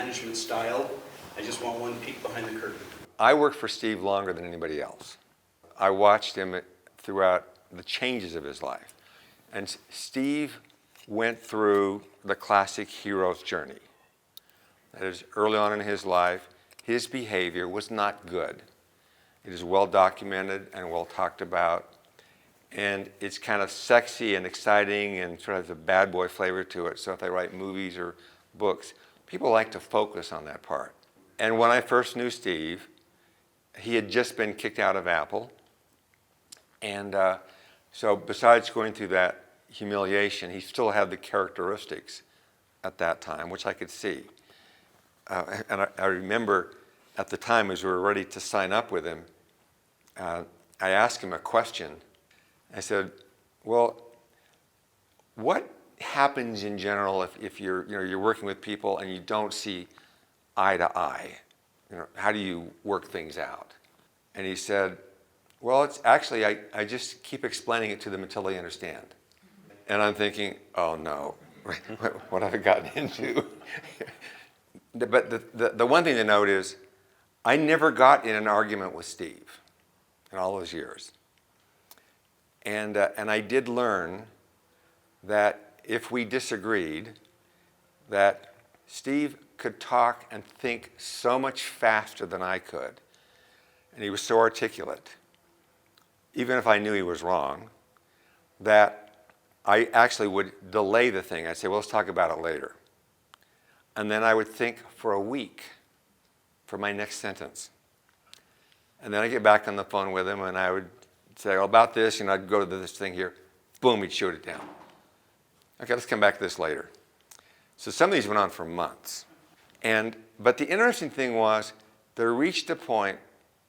management style. I just want one peek behind the curtain. I worked for Steve longer than anybody else. I watched him throughout the changes of his life. And Steve went through the classic hero's journey. That is, early on in his life, his behavior was not good. It is well documented and well talked about. And it's kind of sexy and exciting and sort of has a bad boy flavor to it. So if they write movies or books, people like to focus on that part. And when I first knew Steve, he had just been kicked out of Apple. And so besides going through that humiliation, he still had the characteristics at that time, which I could see. And I remember at the time, as we were ready to sign up with him, I asked him a question. I said, well, what happens in general if you're working with people and you don't see eye to eye? How do you work things out? And he said, well, it's actually, I just keep explaining it to them until they understand. And I'm thinking, oh no, what have I gotten into? But the one thing to note is, I never got in an argument with Steve in all those years. And I did learn that if we disagreed, that Steve could talk and think so much faster than I could. And he was so articulate, even if I knew he was wrong, that I actually would delay the thing. I'd say, well, let's talk about it later. And then I would think for a week for my next sentence. And then I'd get back on the phone with him and I would say, well, about this, I'd go to this thing here. Boom, he'd shoot it down. Okay, let's come back to this later. So some of these went on for months. But the interesting thing was, there reached a point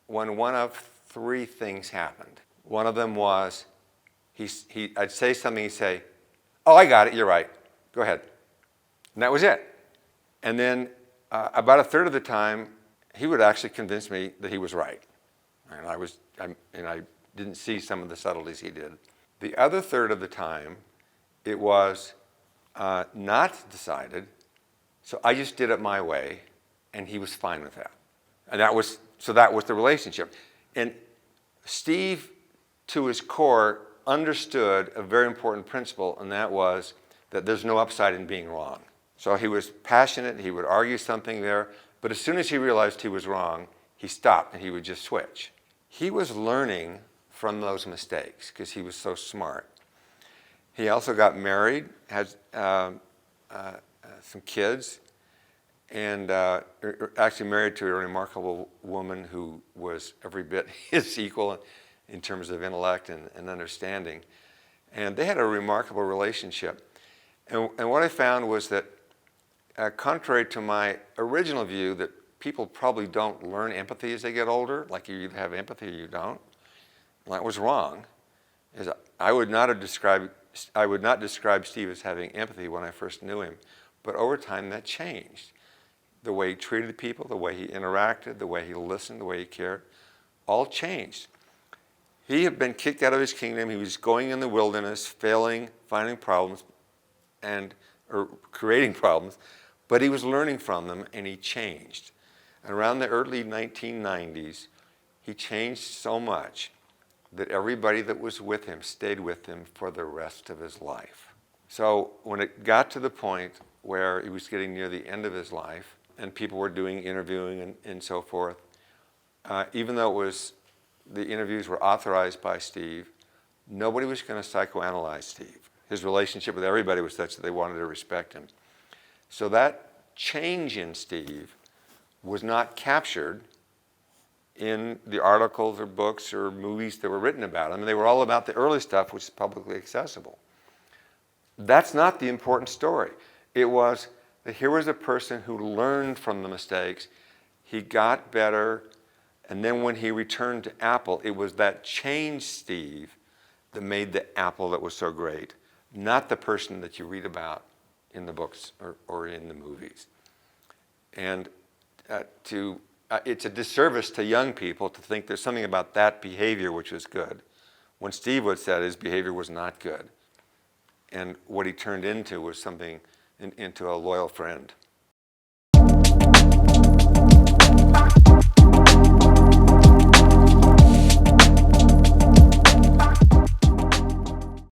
when one of three things happened. One of them was, I'd say something, he'd say, oh, I got it, you're right, go ahead. And that was it. And then about a third of the time, he would actually convince me that he was right. And I didn't see some of the subtleties he did. The other third of the time, it was not decided, so I just did it my way, and he was fine with that. And that was the relationship. And Steve, to his core, understood a very important principle, and that was that there's no upside in being wrong. So he was passionate, he would argue something there, but as soon as he realized he was wrong, he stopped and he would just switch. He was learning from those mistakes because he was so smart. He also got married, had some kids, and actually married to a remarkable woman who was every bit his equal in terms of intellect and understanding. And they had a remarkable relationship. And what I found was that, contrary to my original view that people probably don't learn empathy as they get older, like you either have empathy or you don't, well, that was wrong. I would not describe Steve as having empathy when I first knew him, but over time that changed. The way he treated people, the way he interacted, the way he listened, the way he cared, all changed. He had been kicked out of his kingdom. He was going in the wilderness, failing, finding problems, or creating problems, but he was learning from them, and he changed. And around the early 1990s, he changed so much that everybody that was with him stayed with him for the rest of his life. So when it got to the point where he was getting near the end of his life, and people were doing interviewing and so forth, even though the interviews were authorized by Steve, nobody was going to psychoanalyze Steve. His relationship with everybody was such that they wanted to respect him. So that change in Steve was not captured in the articles or books or movies that were written about him. They were all about the early stuff, which is publicly accessible. That's not the important story. It was that here was a person who learned from the mistakes, he got better, and then when he returned to Apple, it was that changed Steve that made the Apple that was so great, not the person that you read about in the books or in the movies. And it's a disservice to young people to think there's something about that behavior which was good, when Steve would said his behavior was not good. And what he turned into was something into a loyal friend.